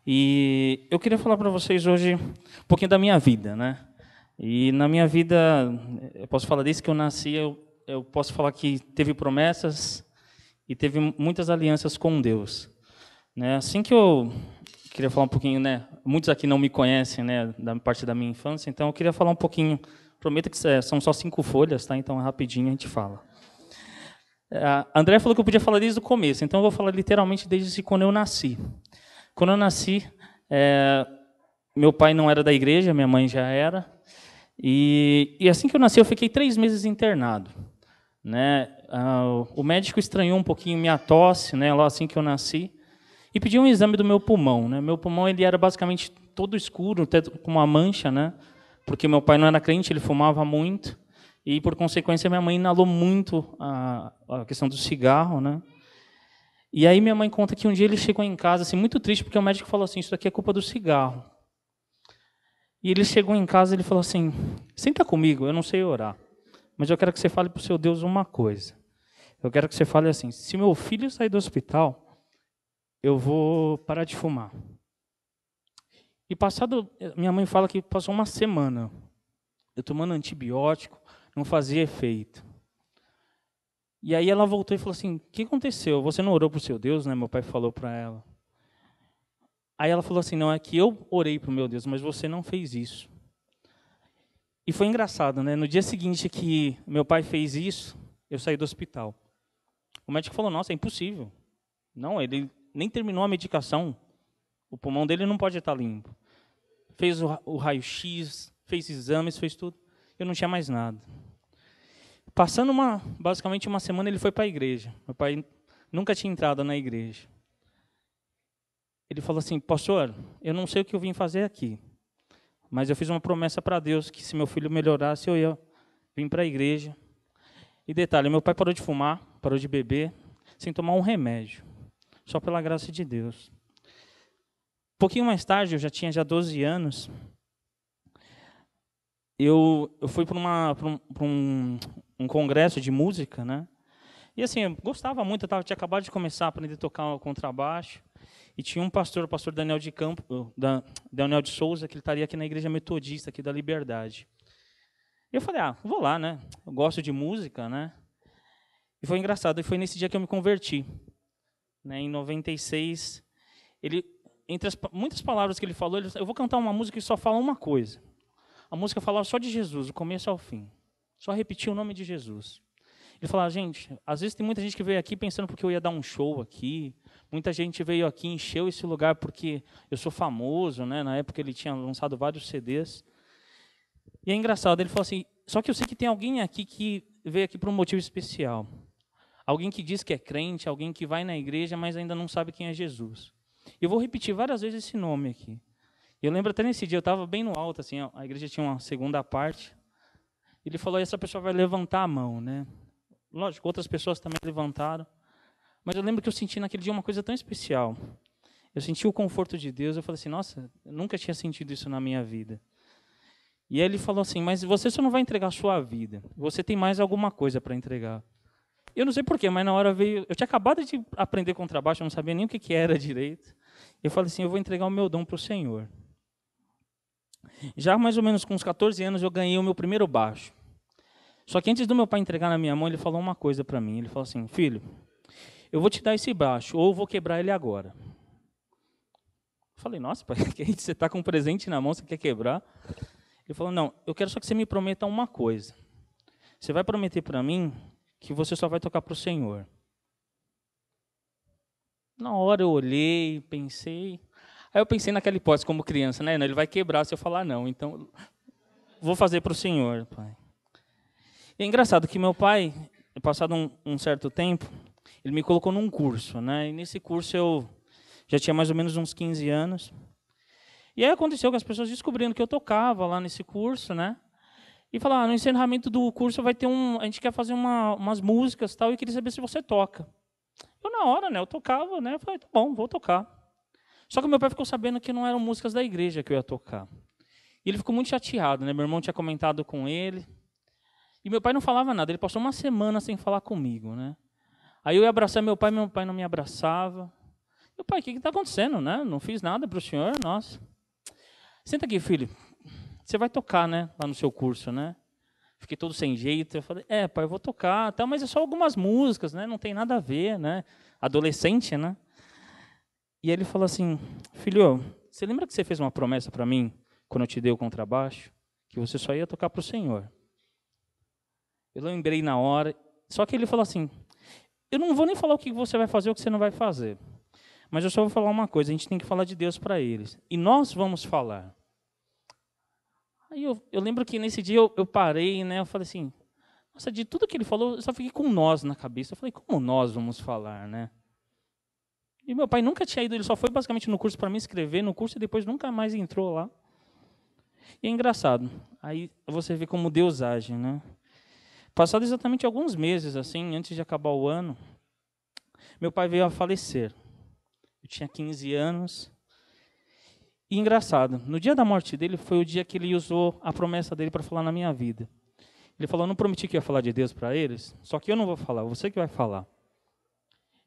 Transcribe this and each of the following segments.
E eu queria falar para vocês hoje um pouquinho da minha vida, né? E na minha vida, eu posso falar desde que eu nasci, eu posso falar que teve promessas e teve muitas alianças com Deus, né? Assim que eu queria falar um pouquinho, né? Muitos aqui não me conhecem, né? Da parte da minha infância, então eu queria falar um pouquinho. Prometo que são só 5 folhas, tá? Então rapidinho a gente fala. A André falou que eu podia falar desde o começo, então eu vou falar literalmente desde quando eu nasci. Quando eu nasci, meu pai não era da igreja, minha mãe já era. E assim que eu nasci, eu fiquei 3 meses internado, né? O médico estranhou um pouquinho minha tosse, né? Lá assim que eu nasci, e pediu um exame do meu pulmão, né? Meu pulmão ele era basicamente todo escuro, até com uma mancha, né? Porque meu pai não era crente, ele fumava muito e por consequência minha mãe inalou muito a questão do cigarro, né? E aí minha mãe conta que um dia ele chegou em casa assim muito triste porque o médico falou assim, isso daqui é culpa do cigarro. E ele chegou em casa e ele falou assim, senta comigo, eu não sei orar, mas eu quero que você fale para o seu Deus uma coisa. Eu quero que você fale assim, se meu filho sair do hospital, eu vou parar de fumar. E minha mãe fala que passou uma semana, eu tomando antibiótico, não fazia efeito. E aí ela voltou e falou assim, o que aconteceu? Você não orou para o seu Deus, né? Meu pai falou para ela. Aí ela falou assim, não, é que eu orei para o meu Deus, mas você não fez isso. E foi engraçado, né? No dia seguinte que meu pai fez isso, eu saí do hospital. O médico falou, nossa, é impossível. Não, ele nem terminou a medicação. O pulmão dele não pode estar limpo. Fez o raio-x, fez exames, fez tudo. Eu não tinha mais nada. Passando basicamente uma semana, ele foi para a igreja. Meu pai nunca tinha entrado na igreja. Ele falou assim, pastor, eu não sei o que eu vim fazer aqui, mas eu fiz uma promessa para Deus que se meu filho melhorasse, eu ia vir para a igreja. E detalhe, meu pai parou de fumar, parou de beber, sem tomar um remédio, só pela graça de Deus. Um pouquinho mais tarde, eu já tinha 12 anos, eu fui para um congresso de música, né? E assim, eu gostava muito, tinha acabado de começar a aprender a tocar o contrabaixo, e tinha um pastor, o pastor Daniel Daniel de Souza, que ele estaria aqui na igreja metodista, aqui da Liberdade. E eu falei, vou lá, né? Eu gosto de música, né? E foi engraçado, e foi nesse dia que eu me converti. Né? Em 96, entre as muitas palavras que ele falou, eu vou cantar uma música que só fala uma coisa. A música falava só de Jesus, do começo ao fim. Só repetia o nome de Jesus. Ele falava, gente, às vezes tem muita gente que veio aqui pensando porque eu ia dar um show aqui. Muita gente veio aqui e encheu esse lugar porque eu sou famoso, né? Na época ele tinha lançado vários CDs. E é engraçado, ele falou assim, só que eu sei que tem alguém aqui que veio aqui por um motivo especial. Alguém que diz que é crente, alguém que vai na igreja, mas ainda não sabe quem é Jesus. Eu vou repetir várias vezes esse nome aqui. Eu lembro até nesse dia, eu estava bem no alto, assim, a igreja tinha uma segunda parte. Ele falou, essa pessoa vai levantar a mão, né? Lógico, outras pessoas também levantaram. Mas eu lembro que eu senti naquele dia uma coisa tão especial. Eu senti o conforto de Deus, eu falei assim, nossa, eu nunca tinha sentido isso na minha vida. E aí ele falou assim, mas você só não vai entregar a sua vida, você tem mais alguma coisa para entregar. Eu não sei porquê, mas na hora veio, eu tinha acabado de aprender contrabaixo, eu não sabia nem o que era direito. Eu falei assim, eu vou entregar o meu dom para o Senhor. Já mais ou menos com uns 14 anos eu ganhei o meu primeiro baixo. Só que antes do meu pai entregar na minha mão, ele falou uma coisa para mim. Ele falou assim, filho, eu vou te dar esse baixo, ou eu vou quebrar ele agora. Eu falei, nossa, pai, você está com um presente na mão, você quer quebrar? Ele falou, não, eu quero só que você me prometa uma coisa. Você vai prometer para mim que você só vai tocar para o Senhor. Na hora eu olhei, pensei. Aí eu pensei naquela hipótese como criança, né? Ele vai quebrar se eu falar não. Então, vou fazer para o Senhor, pai. E é engraçado que meu pai, passado um certo tempo, ele me colocou num curso, né? E nesse curso eu já tinha mais ou menos uns 15 anos. E aí aconteceu que as pessoas descobrindo que eu tocava lá nesse curso, né? E falaram, no encerramento do curso vai ter a gente quer fazer umas músicas e tal, e queria saber se você toca. Eu na hora, né, eu tocava, né, eu falei, tá bom, vou tocar. Só que meu pai ficou sabendo que não eram músicas da igreja que eu ia tocar. E ele ficou muito chateado, né, meu irmão tinha comentado com ele. E meu pai não falava nada, ele passou uma semana sem falar comigo, né. Aí eu ia abraçar meu pai não me abraçava. Meu pai, o que está acontecendo, né? Não fiz nada para o senhor, nossa. Senta aqui, filho. Você vai tocar, né? Lá no seu curso, né? Fiquei todo sem jeito. Eu falei, pai, eu vou tocar, tá, mas é só algumas músicas, né? Não tem nada a ver, né? Adolescente, né? E aí ele falou assim, filho, você lembra que você fez uma promessa para mim, quando eu te dei o contrabaixo? Que você só ia tocar para o Senhor. Eu lembrei na hora, só que ele falou assim, eu não vou nem falar o que você vai fazer ou o que você não vai fazer. Mas eu só vou falar uma coisa, a gente tem que falar de Deus para eles. E nós vamos falar. Aí eu lembro que nesse dia eu parei, né? Eu falei assim, nossa, de tudo que ele falou, eu só fiquei com nós na cabeça. Eu falei, como nós vamos falar, né? E meu pai nunca tinha ido, ele só foi basicamente no curso para me inscrever no curso e depois nunca mais entrou lá. E é engraçado, aí você vê como Deus age, né? Passado exatamente alguns meses, assim, antes de acabar o ano, meu pai veio a falecer. Eu tinha 15 anos. E engraçado, no dia da morte dele foi o dia que ele usou a promessa dele para falar na minha vida. Ele falou, eu não prometi que ia falar de Deus para eles, só que eu não vou falar, você que vai falar.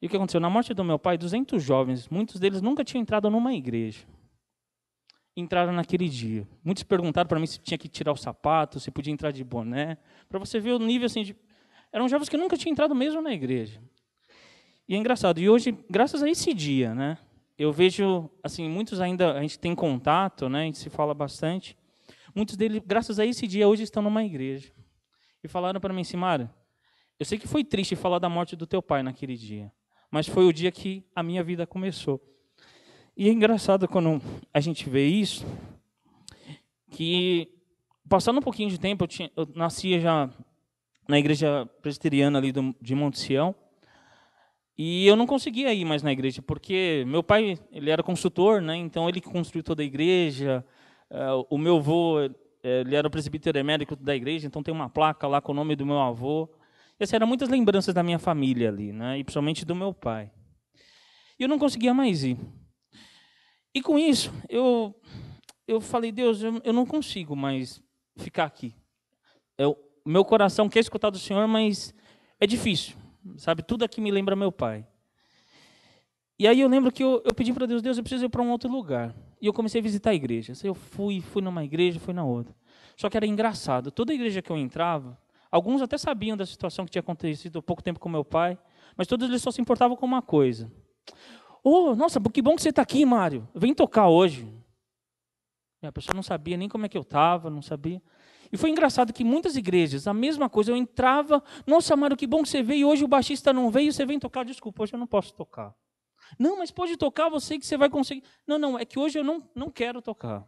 E o que aconteceu? Na morte do meu pai, 200 jovens, muitos deles nunca tinham entrado numa igreja. Entraram naquele dia. Muitos perguntaram para mim se tinha que tirar o sapato, se podia entrar de boné. Para você ver o nível assim de... Eram jovens que nunca tinham entrado mesmo na igreja. E é engraçado. E hoje, graças a esse dia, né, eu vejo, assim, muitos ainda, a gente tem contato, né, a gente se fala bastante. Muitos deles, graças a esse dia, hoje estão numa igreja. E falaram para mim assim, Mário, eu sei que foi triste falar da morte do teu pai naquele dia, mas foi o dia que a minha vida começou. E é engraçado quando a gente vê isso, que passando um pouquinho de tempo, eu nascia já na igreja presbiteriana ali de Monte Sião, e eu não conseguia ir mais na igreja, porque meu pai, ele era consultor, né, então ele construiu toda a igreja, o meu avô, ele era o presbítero emérito da igreja, então tem uma placa lá com o nome do meu avô. E essas eram muitas lembranças da minha família ali, né, e principalmente do meu pai. E eu não conseguia mais ir. E com isso, eu falei, Deus, eu não consigo mais ficar aqui. Meu coração quer escutar do Senhor, mas é difícil, sabe? Tudo aqui me lembra meu pai. E aí eu lembro que eu pedi para Deus, eu preciso ir para um outro lugar. E eu comecei a visitar igrejas. Eu fui numa igreja, fui na outra. Só que era engraçado. Toda igreja que eu entrava, alguns até sabiam da situação que tinha acontecido há pouco tempo com meu pai, mas todos eles só se importavam com uma coisa. Nossa, que bom que você está aqui, Mário. Vem tocar hoje. E a pessoa não sabia nem como é que eu estava, não sabia. E foi engraçado que muitas igrejas, a mesma coisa, eu entrava, nossa, Mário, que bom que você veio, hoje o baixista não veio, você vem tocar, desculpa, hoje eu não posso tocar. Não, mas pode tocar, você que você vai conseguir. Não, é que hoje eu não quero tocar.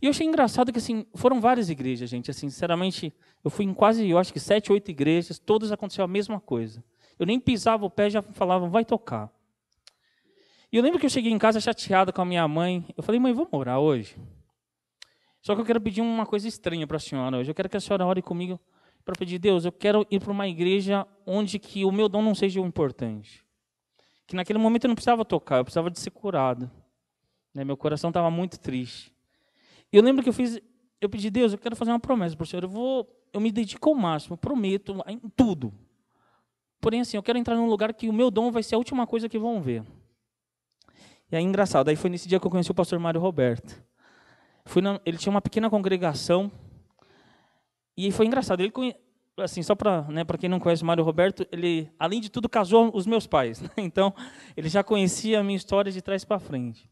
E eu achei engraçado que, assim, foram várias igrejas, gente, assim, sinceramente, eu fui em quase, eu acho que 7, 8 igrejas, todas aconteceu a mesma coisa. Eu nem pisava o pé, já falavam, vai tocar. E eu lembro que eu cheguei em casa chateado com a minha mãe. Eu falei, mãe, vamos orar hoje? Só que eu quero pedir uma coisa estranha para a senhora hoje. Eu quero que a senhora ore comigo para pedir, Deus, eu quero ir para uma igreja onde que o meu dom não seja o importante. Que naquele momento eu não precisava tocar, eu precisava de ser curado. Né? Meu coração estava muito triste. E eu lembro que eu pedi, Deus, eu quero fazer uma promessa para o senhor. Eu me dedico ao máximo, eu prometo, em tudo. Porém, assim, eu quero entrar num lugar que o meu dom vai ser a última coisa que vão ver. E aí, engraçado, aí foi nesse dia que eu conheci o pastor Mário Roberto. Ele tinha uma pequena congregação, e foi engraçado, assim, só para quem não conhece o Mário Roberto, ele, além de tudo, casou os meus pais, né? Então, ele já conhecia a minha história de trás para frente.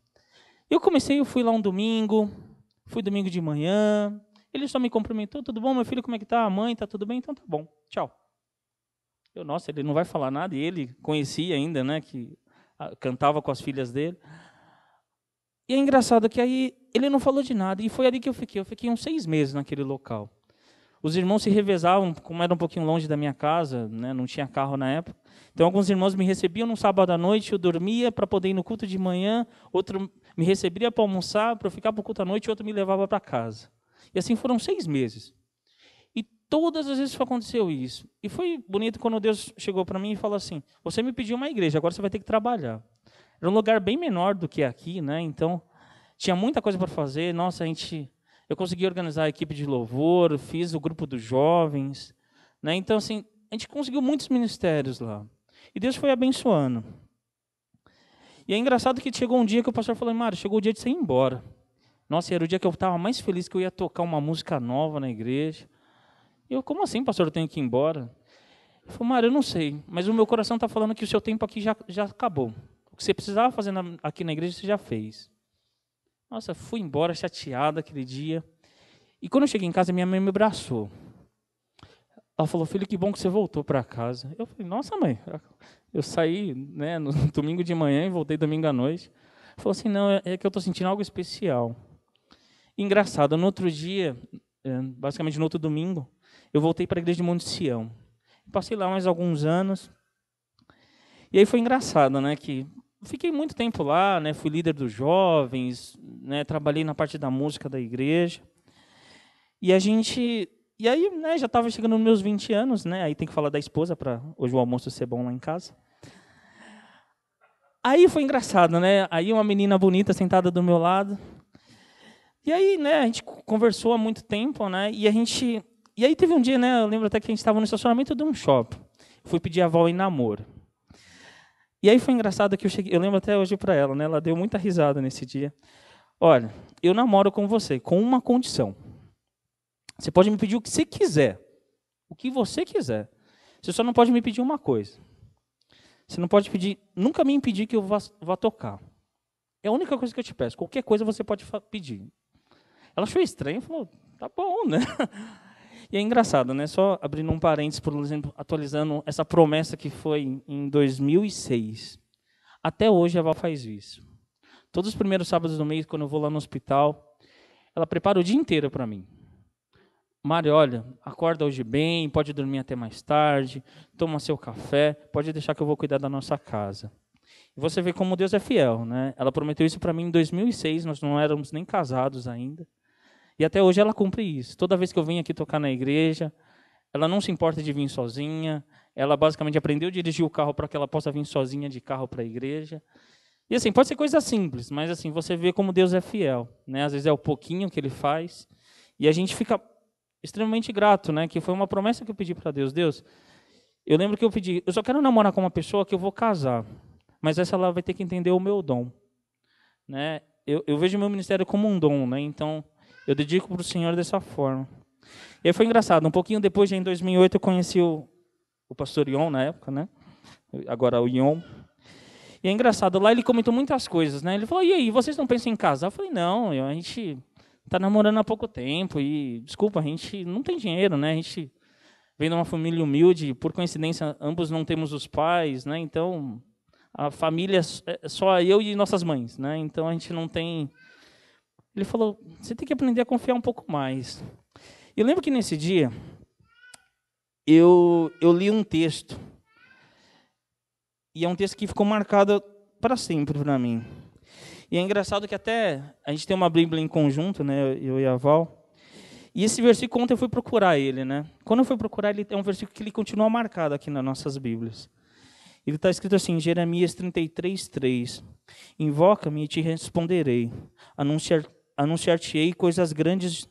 Eu fui lá um domingo, fui domingo de manhã, ele só me cumprimentou, tudo bom, meu filho, como é que tá? A mãe, tá tudo bem? Então tá bom, tchau. Nossa, ele não vai falar nada, e ele conhecia ainda, né, que cantava com as filhas dele. E é engraçado que aí ele não falou de nada. E foi ali que eu fiquei uns 6 meses naquele local. Os irmãos se revezavam, como era um pouquinho longe da minha casa, né, não tinha carro na época. Então alguns irmãos me recebiam no sábado à noite, eu dormia para poder ir no culto de manhã, outro me recebia para almoçar, para eu ficar para o culto à noite, e outro me levava para casa. E assim foram 6 meses. E todas as vezes aconteceu isso. E foi bonito quando Deus chegou para mim e falou assim, você me pediu uma igreja, agora você vai ter que trabalhar. Era um lugar bem menor do que aqui, né? Então, tinha muita coisa para fazer. Nossa, eu consegui organizar a equipe de louvor, fiz o grupo dos jovens, né? Então, assim, a gente conseguiu muitos ministérios lá. E Deus foi abençoando. E é engraçado que chegou um dia que o pastor falou, Mário, chegou o dia de você ir embora. Nossa, era o dia que eu estava mais feliz, que eu ia tocar uma música nova na igreja. E eu, como assim, pastor, eu tenho que ir embora? Ele falou, Mário, eu não sei, mas o meu coração está falando que o seu tempo aqui já acabou. O que você precisava fazer aqui na igreja, você já fez. Nossa, fui embora chateado aquele dia. E quando eu cheguei em casa, minha mãe me abraçou. Ela falou, filho, que bom que você voltou para casa. Eu falei, nossa, mãe, eu saí, né, no domingo de manhã e voltei domingo à noite. Ela falou assim, não, é que eu estou sentindo algo especial. Engraçado, no outro dia, basicamente no outro domingo, eu voltei para a igreja de Monte Sião. Passei lá mais alguns anos. E aí foi engraçado, né, que fiquei muito tempo lá, né, fui líder dos jovens, né, trabalhei na parte da música da igreja. E aí, né, já estava chegando nos meus 20 anos, né, aí tem que falar da esposa para hoje o almoço ser bom lá em casa. Aí foi engraçado, né, aí uma menina bonita sentada do meu lado. E aí, né, a gente conversou há muito tempo, né, e aí teve um dia, né, eu lembro até que a gente estava no estacionamento de um shopping. Fui pedir a avó em namoro. E aí foi engraçado que eu lembro até hoje para ela, né, ela deu muita risada nesse dia. Olha, eu namoro com você, com uma condição. Você pode me pedir o que você quiser. O que você quiser. Você só não pode me pedir uma coisa. Você não pode nunca me impedir que eu vá tocar. É a única coisa que eu te peço. Qualquer coisa você pode pedir. Ela achou estranho e falou, tá bom, né? E é engraçado, né? Só abrindo um parênteses, por exemplo, atualizando essa promessa que foi em 2006. Até hoje a Val faz isso. Todos os primeiros sábados do mês, quando eu vou lá no hospital, ela prepara o dia inteiro para mim. Mário, olha, acorda hoje bem, pode dormir até mais tarde, toma seu café, pode deixar que eu vou cuidar da nossa casa. E você vê como Deus é fiel, né? Ela prometeu isso para mim em 2006, nós não éramos nem casados ainda. E até hoje ela cumpre isso. Toda vez que eu venho aqui tocar na igreja, ela não se importa de vir sozinha, ela basicamente aprendeu a dirigir o carro para que ela possa vir sozinha de carro para a igreja. E assim, pode ser coisa simples, mas assim, você vê como Deus é fiel, né? Às vezes é o pouquinho que ele faz, e a gente fica extremamente grato, né? Que foi uma promessa que eu pedi para Deus. Deus, eu lembro que eu pedi, eu só quero namorar com uma pessoa que eu vou casar, mas essa ela vai ter que entender o meu dom, né? Eu vejo o meu ministério como um dom, né? Então eu dedico para o Senhor dessa forma. E aí foi engraçado. Um pouquinho depois, já em 2008, eu conheci o pastor Ion na época, né? Agora o Ion. E é engraçado. Lá ele comentou muitas coisas, né? Ele falou: e aí, vocês não pensam em casar? Eu falei: não, a gente está namorando há pouco tempo e, desculpa, a gente não tem dinheiro, né? A gente vem de uma família humilde, por coincidência, ambos não temos os pais, né? Então, a família é só eu e nossas mães, né? Então, a gente não tem... Ele falou, você tem que aprender a confiar um pouco mais. Eu lembro que nesse dia, eu li um texto, e é um texto que ficou marcado para sempre para mim. E é engraçado que até a gente tem uma Bíblia em conjunto, né, eu e a Val, e esse versículo, ontem eu fui procurar ele, né? Quando eu fui procurar, ele é um versículo que ele continua marcado aqui nas nossas Bíblias. Ele está escrito assim, Jeremias 33:3. Invoca-me e te responderei. Anunciar-te-ei coisas grandes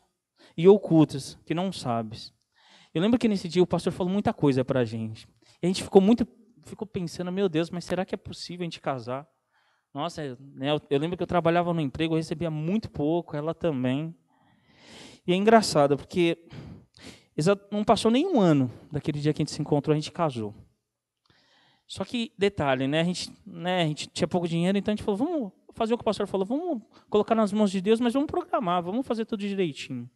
e ocultas que não sabes. Eu lembro que nesse dia o pastor falou muita coisa para a gente. E a gente ficou pensando, meu Deus, mas será que é possível a gente casar? Nossa, né, eu lembro que eu trabalhava no emprego, eu recebia muito pouco, ela também. E é engraçado, porque não passou nem um ano daquele dia que a gente se encontrou, a gente casou. Só que, detalhe, né, a gente tinha pouco dinheiro, então a gente falou, vamos fazer o que o pastor falou, vamos colocar nas mãos de Deus, mas vamos programar, vamos fazer tudo direitinho.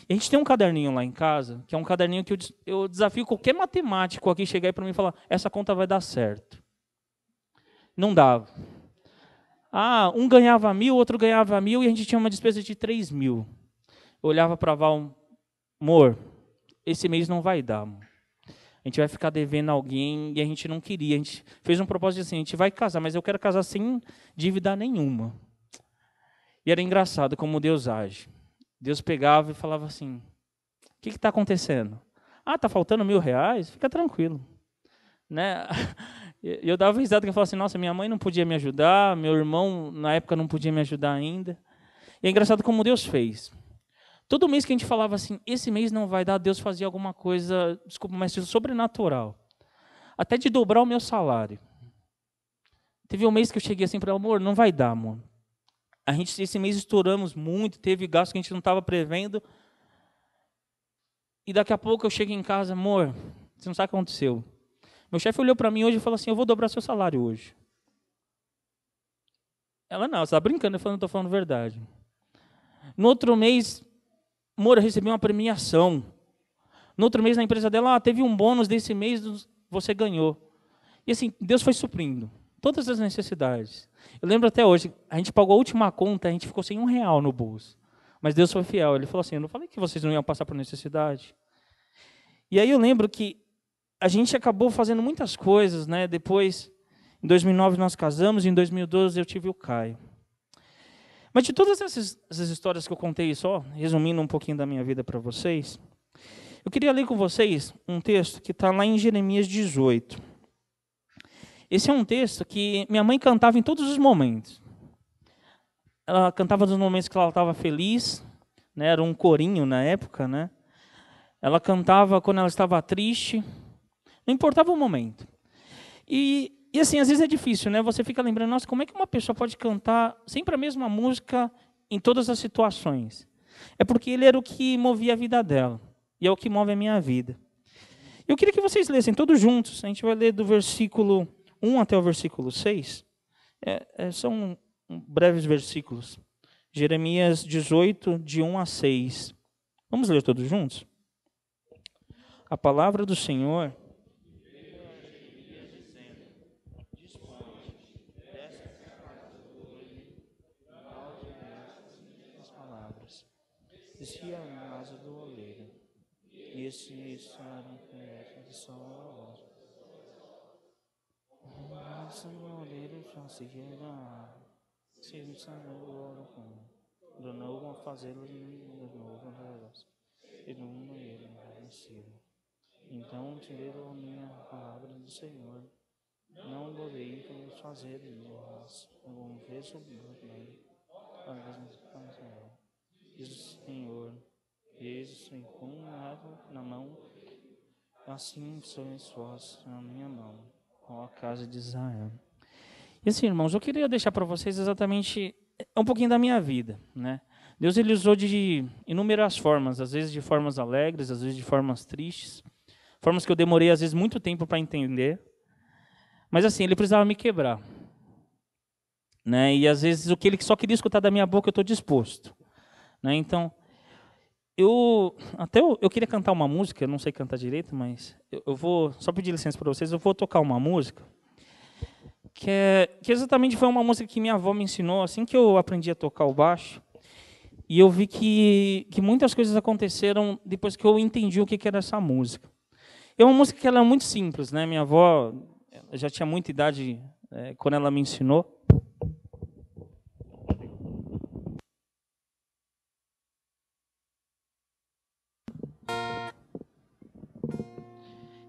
E a gente tem um caderninho lá em casa, que é um caderninho que eu desafio qualquer matemático aqui chegar aí para mim e falar, essa conta vai dar certo. Não dava. Um ganhava 1.000, outro ganhava 1.000, e a gente tinha uma despesa de 3.000. Eu olhava para a Val, amor, esse mês não vai dar, amor. A gente vai ficar devendo alguém, e a gente não queria. A gente fez um propósito assim, a gente vai casar, mas eu quero casar sem dívida nenhuma. E era engraçado como Deus age. Deus pegava e falava assim, o que está acontecendo? Está faltando R$1.000? Fica tranquilo. Né? Eu dava risada que eu falava assim, nossa, minha mãe não podia me ajudar, meu irmão na época não podia me ajudar ainda. E é engraçado como Deus fez. Todo mês que a gente falava assim, esse mês não vai dar, Deus fazia alguma coisa, desculpa, mas sobrenatural. Até de dobrar o meu salário. Teve um mês que eu cheguei assim para ela, amor, não vai dar, amor. Esse mês estouramos muito, teve gasto que a gente não estava prevendo. E daqui a pouco eu chego em casa, amor, você não sabe o que aconteceu. Meu chefe olhou para mim hoje e falou assim, eu vou dobrar seu salário hoje. Ela, não, você está brincando, eu falei, não estou falando verdade. No outro mês, amor, eu recebi uma premiação. No outro mês, na empresa dela, teve um bônus desse mês, você ganhou. E assim, Deus foi suprindo todas as necessidades. Eu lembro até hoje, a gente pagou a última conta, a gente ficou sem R$ 1 no bolso. Mas Deus foi fiel. Ele falou assim, eu não falei que vocês não iam passar por necessidade. E aí eu lembro que a gente acabou fazendo muitas coisas, né? Depois, em 2009 nós casamos, e em 2012 eu tive o Caio. Mas de todas essas histórias que eu contei, só resumindo um pouquinho da minha vida para vocês, eu queria ler com vocês um texto que está lá em Jeremias 18. Esse é um texto que minha mãe cantava em todos os momentos. Ela cantava nos momentos que ela estava feliz, né? Era um corinho na época, né? Ela cantava quando ela estava triste, não importava o momento. E assim, às vezes é difícil, né? Você fica lembrando, nossa, como é que uma pessoa pode cantar sempre a mesma música em todas as situações? É porque ele era o que movia a vida dela, e é o que move a minha vida. Eu queria que vocês lessem todos juntos, a gente vai ler do versículo 1 até o versículo 6. São breves versículos. Jeremias 18, de 1 a 6. Vamos ler todos juntos? A palavra do Senhor... Descia a asa do oleiro, e esse estado de sol. Asa do oleiro já se irá, se não sabe o ouro com, do novo a fazê-lo de novo delas, e do mundo ele nasceu. Então tirei a minha palavra do Senhor, não voltei para fazer mas vamos ver sobre o bem, diz o Senhor. Eis com um arco na mão, assim sois vós na minha mão, ó a casa de Israel. E assim, irmãos, eu queria deixar para vocês exatamente um pouquinho da minha vida, né? Deus ele usou de inúmeras formas, às vezes de formas alegres, às vezes de formas tristes, formas que eu demorei às vezes muito tempo para entender. Mas assim, ele precisava me quebrar, né? E às vezes o que ele só queria escutar da minha boca eu estou disposto, né? Então eu queria cantar uma música, eu não sei cantar direito, mas eu vou só pedir licença para vocês, eu vou tocar uma música que exatamente foi uma música que minha avó me ensinou assim que eu aprendi a tocar o baixo, e eu vi que muitas coisas aconteceram depois que eu entendi o que era essa música. É uma música que ela é muito simples, né? Minha avó já tinha muita idade quando ela me ensinou.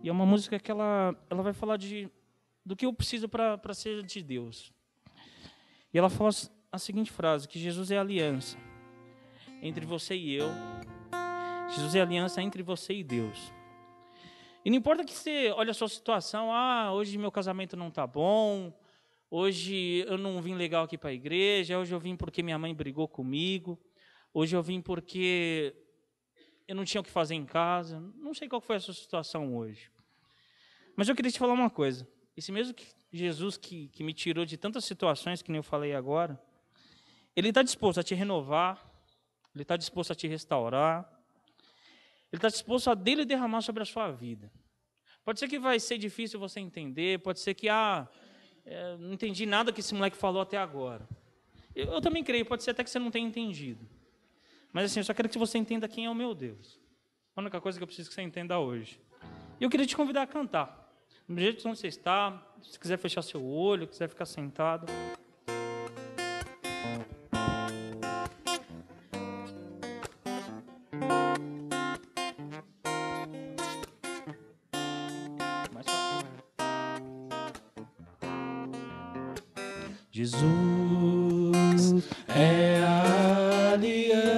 E é uma música que ela vai falar do que eu preciso para ser de Deus. E ela fala a seguinte frase, que Jesus é a aliança entre você e eu. Jesus é a aliança entre você e Deus. E não importa que você olhe a sua situação, hoje meu casamento não está bom, hoje eu não vim legal aqui para a igreja, hoje eu vim porque minha mãe brigou comigo, hoje eu vim porque eu não tinha o que fazer em casa, não sei qual foi a sua situação hoje. Mas eu queria te falar uma coisa. Esse mesmo Jesus que me tirou de tantas situações, que nem eu falei agora, ele está disposto a te renovar, ele está disposto a te restaurar, ele está disposto a dele derramar sobre a sua vida. Pode ser que vai ser difícil você entender, pode ser que, não entendi nada que esse moleque falou até agora. Eu também creio, pode ser até que você não tenha entendido. Mas assim, eu só quero que você entenda quem é o meu Deus. A única coisa que eu preciso que você entenda hoje. E eu queria te convidar a cantar. Do jeito que você está, se quiser fechar seu olho, quiser ficar sentado. Jesus é a aliança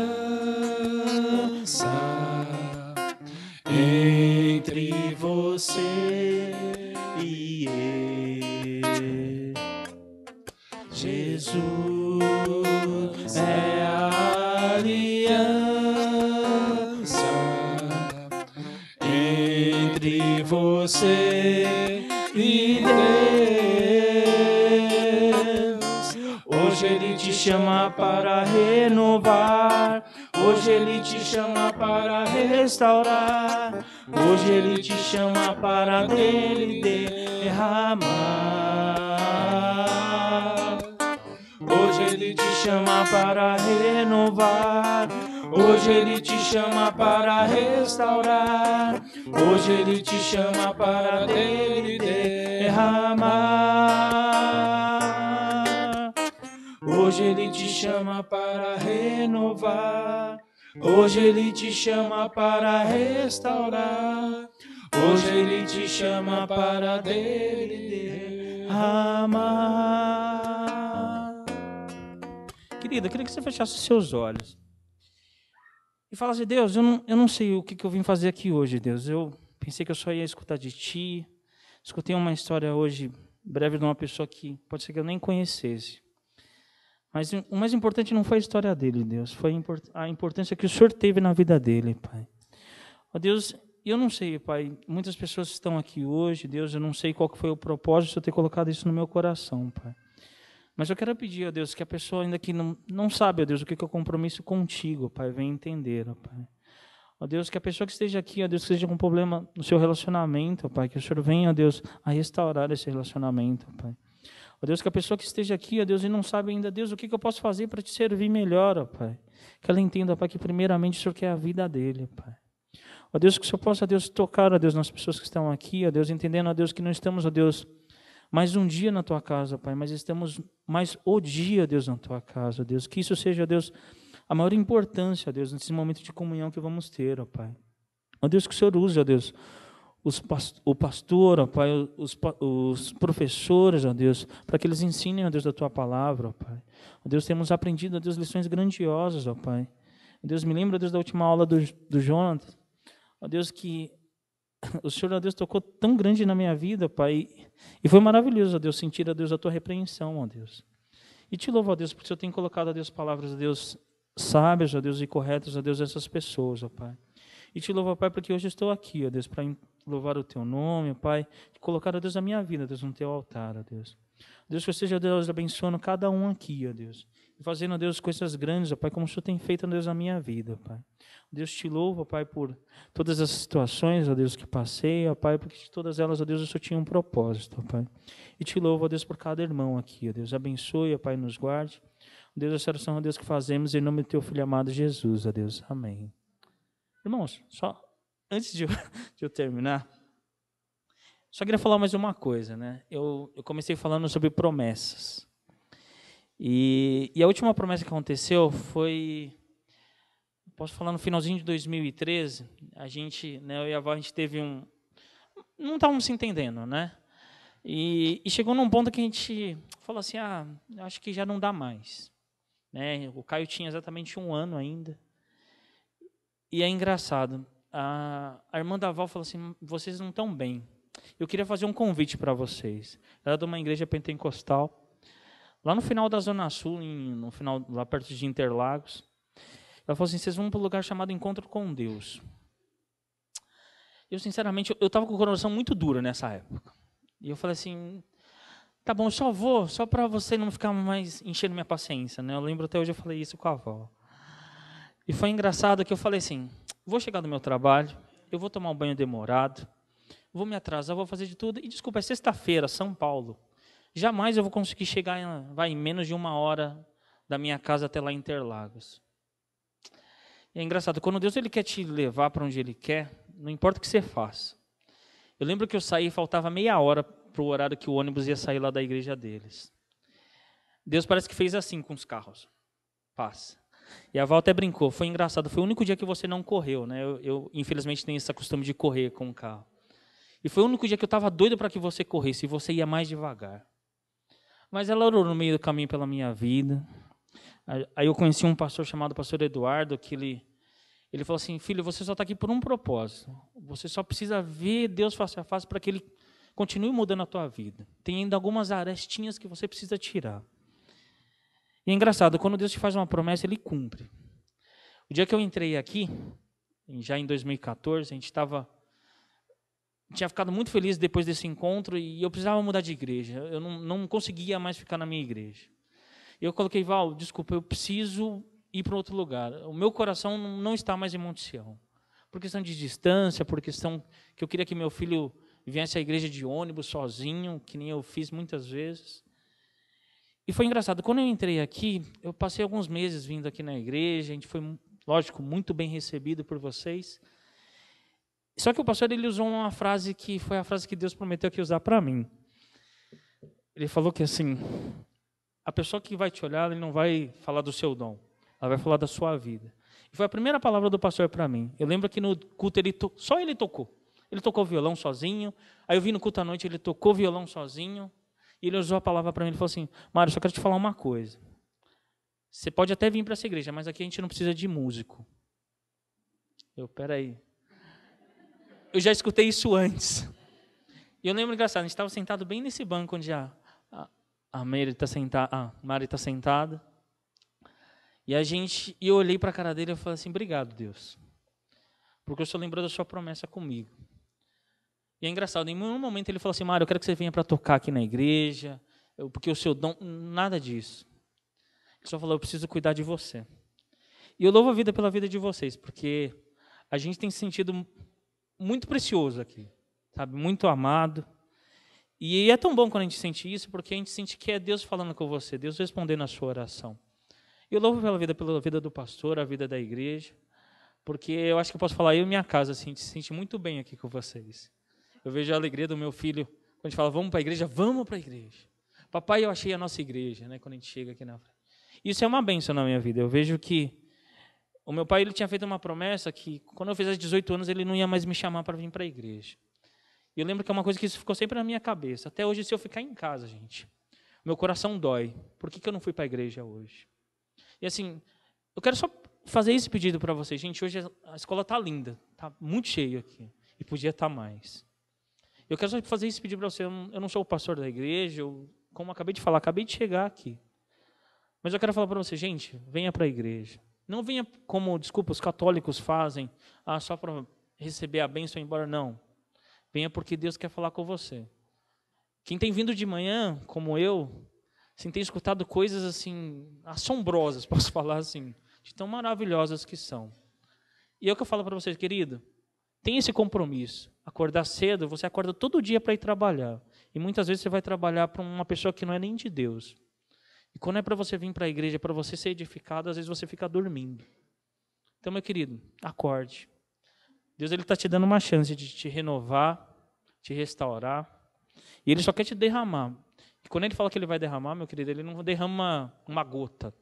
entre você e eu. é a aliança entre você e Deus. Hoje Ele te chama para renovar. Hoje Ele te chama para restaurar. Hoje Ele te chama para dele derramar. Hoje Ele te chama para renovar. Hoje Ele te chama para restaurar. Hoje Ele te chama para dele derramar. Hoje Ele te chama para renovar. Hoje Ele te chama para restaurar. Hoje Ele te chama para dele derramar. Querida, eu queria que você fechasse os seus olhos e falasse: Deus, eu não sei o que eu vim fazer aqui hoje, Deus. Eu pensei que eu só ia escutar de Ti. Escutei uma história hoje, breve, de uma pessoa que pode ser que eu nem conhecesse. Mas o mais importante não foi a história dele, Deus. Foi a importância que o Senhor teve na vida dele, Pai. Ó Deus, eu não sei, Pai. Muitas pessoas estão aqui hoje, Deus. Eu não sei qual que foi o propósito de eu ter colocado isso no meu coração, Pai. Mas eu quero pedir, ó Deus, que a pessoa ainda que não sabe, ó Deus, o que é o compromisso contigo, Pai, venha entender, ó Pai. Ó Deus, que a pessoa que esteja aqui, ó Deus, que esteja com um problema no seu relacionamento, ó Pai, que o Senhor venha, ó Deus, a restaurar esse relacionamento, ó Pai. Ó Deus, que a pessoa que esteja aqui, ó Deus, e não sabe ainda, Deus, o que eu posso fazer para te servir melhor, ó Pai. Que ela entenda, ó Pai, que primeiramente o Senhor quer a vida dele, ó Pai. Ó Deus, que o Senhor possa, ó Deus, tocar, ó Deus, nas pessoas que estão aqui, ó Deus, entendendo, ó Deus, que não estamos, ó Deus, mais um dia na Tua casa, Pai, mas estamos mais o dia, Deus, na Tua casa, ó Deus. Que isso seja, ó Deus, a maior importância, ó Deus, nesse momento de comunhão que vamos ter, ó Pai. Ó Deus, que o Senhor use, ó Deus, o pastor, ó Pai, os professores, ó Deus, para que eles ensinem, ó Deus, da Tua palavra, ó Pai. Ó Deus, temos aprendido, ó Deus, lições grandiosas, ó Pai. Ó Deus, me lembra, ó Deus, da última aula do Jonathan. Ó Deus, que o Senhor, ó Deus, tocou tão grande na minha vida, Pai, e foi maravilhoso, ó Deus, sentir, ó Deus, a Tua repreensão, ó Deus. E te louvo, ó Deus, porque o Senhor tem colocado, ó Deus, palavras, ó Deus, sábias, ó Deus, e corretas, ó Deus, essas pessoas, ó Pai. E te louvo, ó Pai, porque hoje estou aqui, ó Deus, para louvar o Teu nome, ó Pai, e colocar, ó Deus, a minha vida, ó Deus, no Teu altar, ó Deus. Deus, que eu esteja, ó Deus, abençoando cada um aqui, ó Deus, e fazendo, ó Deus, coisas grandes, ó Pai, como o Senhor tem feito, ó Deus, na minha vida, ó Pai. Deus, te louvo, ó Pai, por todas as situações, ó Deus, que passei, ó Pai, porque de todas elas, ó Deus, o Senhor tinha um propósito, ó Pai. E te louvo, ó Deus, por cada irmão aqui, ó Deus, abençoe, ó Pai, nos guarde. Deus, essa oração, ó Deus, que fazemos em nome do Teu Filho amado Jesus, ó Deus, amém. Irmãos, só antes de eu terminar, só queria falar mais uma coisa, né? Eu comecei falando sobre promessas. E a última promessa que aconteceu foi, posso falar, no finalzinho de 2013, a gente, né, eu e a avó, a gente teve não estávamos se entendendo, né? E chegou num ponto que a gente falou assim, acho que já não dá mais. Né? O Caio tinha exatamente 1 ano ainda. E é engraçado, a irmã da avó falou assim, vocês não estão bem. Eu queria fazer um convite para vocês. Ela é de uma igreja pentecostal, lá no final da Zona Sul, no final, lá perto de Interlagos. Ela falou assim, vocês vão para um lugar chamado Encontro com Deus. Eu, sinceramente, eu estava com o coração muito duro nessa época. E eu falei assim, tá bom, eu só vou, só para você não ficar mais enchendo minha paciência. Né? Eu lembro até hoje, eu falei isso com a avó. E foi engraçado que eu falei assim, vou chegar do meu trabalho, eu vou tomar um banho demorado, vou me atrasar, vou fazer de tudo. E desculpa, é sexta-feira, São Paulo. Jamais eu vou conseguir chegar em menos de 1 hora da minha casa até lá em Interlagos. E é engraçado, quando Deus ele quer te levar para onde Ele quer, não importa o que você faça. Eu lembro que eu saí, faltava meia hora para o horário que o ônibus ia sair lá da igreja deles. Deus parece que fez assim com os carros. Passa. E a Val até brincou, foi engraçado, foi o único dia que você não correu, né? Eu infelizmente tenho esse costume de correr com o carro. E foi o único dia que eu estava doido para que você corresse, e você ia mais devagar. Mas ela orou no meio do caminho pela minha vida. Aí eu conheci um pastor chamado pastor Eduardo, que ele falou assim, filho, você só está aqui por um propósito. Você só precisa ver Deus face a face para que Ele continue mudando a tua vida. Tem ainda algumas arestinhas que você precisa tirar. E é engraçado, quando Deus te faz uma promessa, Ele cumpre. O dia que eu entrei aqui, já em 2014, a gente tinha ficado muito feliz depois desse encontro e eu precisava mudar de igreja. Eu não conseguia mais ficar na minha igreja. E eu coloquei, Val, desculpa, eu preciso ir para outro lugar. O meu coração não está mais em Monte Sião. Por questão de distância, por questão que eu queria que meu filho viesse à igreja de ônibus sozinho, que nem eu fiz muitas vezes. E foi engraçado, quando eu entrei aqui, eu passei alguns meses vindo aqui na igreja, a gente foi, lógico, muito bem recebido por vocês. Só que o pastor ele usou uma frase que foi a frase que Deus prometeu que ia usar para mim. Ele falou que assim, a pessoa que vai te olhar, ele não vai falar do seu dom, ela vai falar da sua vida. E foi a primeira palavra do pastor para mim. Eu lembro que no culto só ele tocou. Ele tocou violão sozinho. Aí eu vi no culto à noite, ele tocou violão sozinho. E ele usou a palavra para mim, ele falou assim, Mário, só quero te falar uma coisa. Você pode até vir para essa igreja, mas aqui a gente não precisa de músico. Peraí. Eu já escutei isso antes. E eu lembro engraçado, a gente estava sentado bem nesse banco onde a Mari está sentada. E eu olhei para a cara dele e falei assim, obrigado, Deus. Porque o Senhor lembrou da sua promessa comigo. E é engraçado, em nenhum momento ele falou assim, Mário, eu quero que você venha para tocar aqui na igreja, porque o seu dom, nada disso. Ele só falou, eu preciso cuidar de você. E eu louvo a vida pela vida de vocês, porque a gente tem se sentido muito precioso aqui, sabe? Muito amado. E é tão bom quando a gente sente isso, porque a gente sente que é Deus falando com você, Deus respondendo a sua oração. E eu louvo pela vida do pastor, a vida da igreja, porque eu acho que eu posso falar, eu e minha casa, assim, a gente se sente muito bem aqui com vocês. Eu vejo a alegria do meu filho, quando a gente fala, vamos para a igreja, vamos para a igreja. Papai, eu achei a nossa igreja, né, quando a gente chega aqui na frente. Isso é uma bênção na minha vida. Eu vejo que o meu pai ele tinha feito uma promessa que, quando eu fizesse 18 anos, ele não ia mais me chamar para vir para a igreja. E eu lembro que é uma coisa que isso ficou sempre na minha cabeça. Até hoje, se eu ficar em casa, gente, meu coração dói. Por que eu não fui para a igreja hoje? E assim, eu quero só fazer esse pedido para vocês. Gente, hoje a escola está linda, está muito cheio aqui. E podia estar mais. Eu quero só fazer esse pedido para você. Eu não sou o pastor da igreja, como eu acabei de falar, acabei de chegar aqui. Mas eu quero falar para você, gente, venha para a igreja. Não venha como, desculpa, os católicos fazem, só para receber a bênção e ir embora. Não. Venha porque Deus quer falar com você. Quem tem vindo de manhã, como eu, assim, tem escutado coisas assim assombrosas, posso falar assim, de tão maravilhosas que são. E é o que eu falo para vocês, querido, tem esse compromisso. Acordar cedo, você acorda todo dia para ir trabalhar. E muitas vezes você vai trabalhar para uma pessoa que não é nem de Deus. E quando é para você vir para a igreja, para você ser edificado, às vezes você fica dormindo. Então, meu querido, acorde. Deus está te dando uma chance de te renovar, te restaurar. E Ele só quer te derramar. E quando Ele fala que Ele vai derramar, meu querido, Ele não derrama uma gota.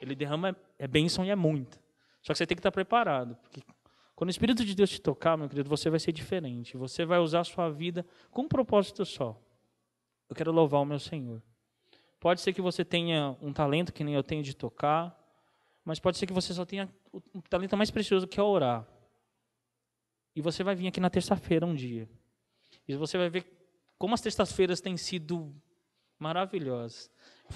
Ele derrama bênção e é muita. Só que você tem que estar preparado. Porque quando o Espírito de Deus te tocar, meu querido, você vai ser diferente. Você vai usar a sua vida com um propósito só. Eu quero louvar o meu Senhor. Pode ser que você tenha um talento que nem eu tenho de tocar, mas pode ser que você só tenha o talento mais precioso que é orar. E você vai vir aqui na terça-feira um dia. E você vai ver como as terças-feiras têm sido maravilhosas.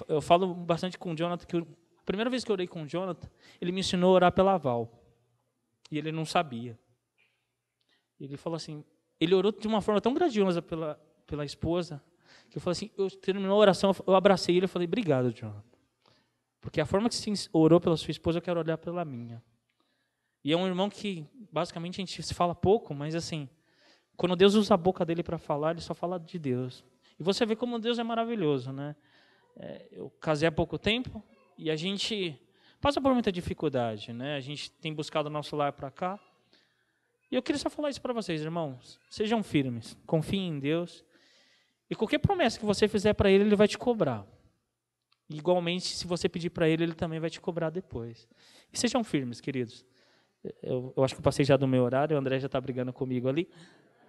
Eu falo bastante com o Jonathan, que a primeira vez que eu orei com o Jonathan, ele me ensinou a orar pela Val. E ele não sabia. Ele falou assim, ele orou de uma forma tão grandiosa pela esposa, que eu falei assim, eu terminou a oração, eu abracei ele e falei, obrigado, Jonathan. Porque a forma que você orou pela sua esposa, eu quero olhar pela minha. E é um irmão que, basicamente, a gente se fala pouco, mas assim, quando Deus usa a boca dele para falar, ele só fala de Deus. E você vê como Deus é maravilhoso, né? Eu casei há pouco tempo e a gente passa por muita dificuldade, né? A gente tem buscado o nosso lar para cá. E eu queria só falar isso para vocês, irmãos. Sejam firmes, confiem em Deus. E qualquer promessa que você fizer para Ele, Ele vai te cobrar. E, igualmente, se você pedir para Ele, Ele também vai te cobrar depois. E sejam firmes, queridos. Eu acho que eu passei já do meu horário, o André já está brigando comigo ali.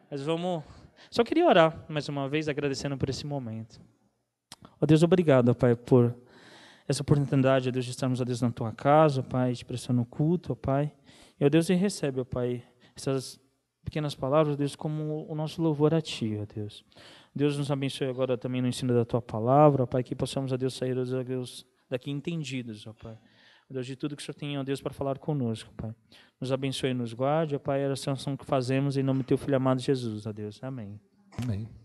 Mas vamos... Só queria orar, mais uma vez, agradecendo por esse momento. Ó Deus, obrigado, Pai, por essa oportunidade, ó Deus, de estarmos, ó Deus, na Tua casa, ó Pai, te prestando culto, ó Pai. E, ó Deus, e recebe, ó Pai, essas pequenas palavras, ó Deus, como o nosso louvor a Ti, ó Deus. Deus nos abençoe agora também no ensino da Tua palavra, ó Pai, que possamos, ó Deus, sair, ó Deus, daqui entendidos, ó Pai. Deus, de tudo que o Senhor tem, ó Deus, para falar conosco, Pai. Nos abençoe e nos guarde, ó Pai, a oração que fazemos em nome do Teu Filho amado Jesus, ó Deus. Amém. Amém.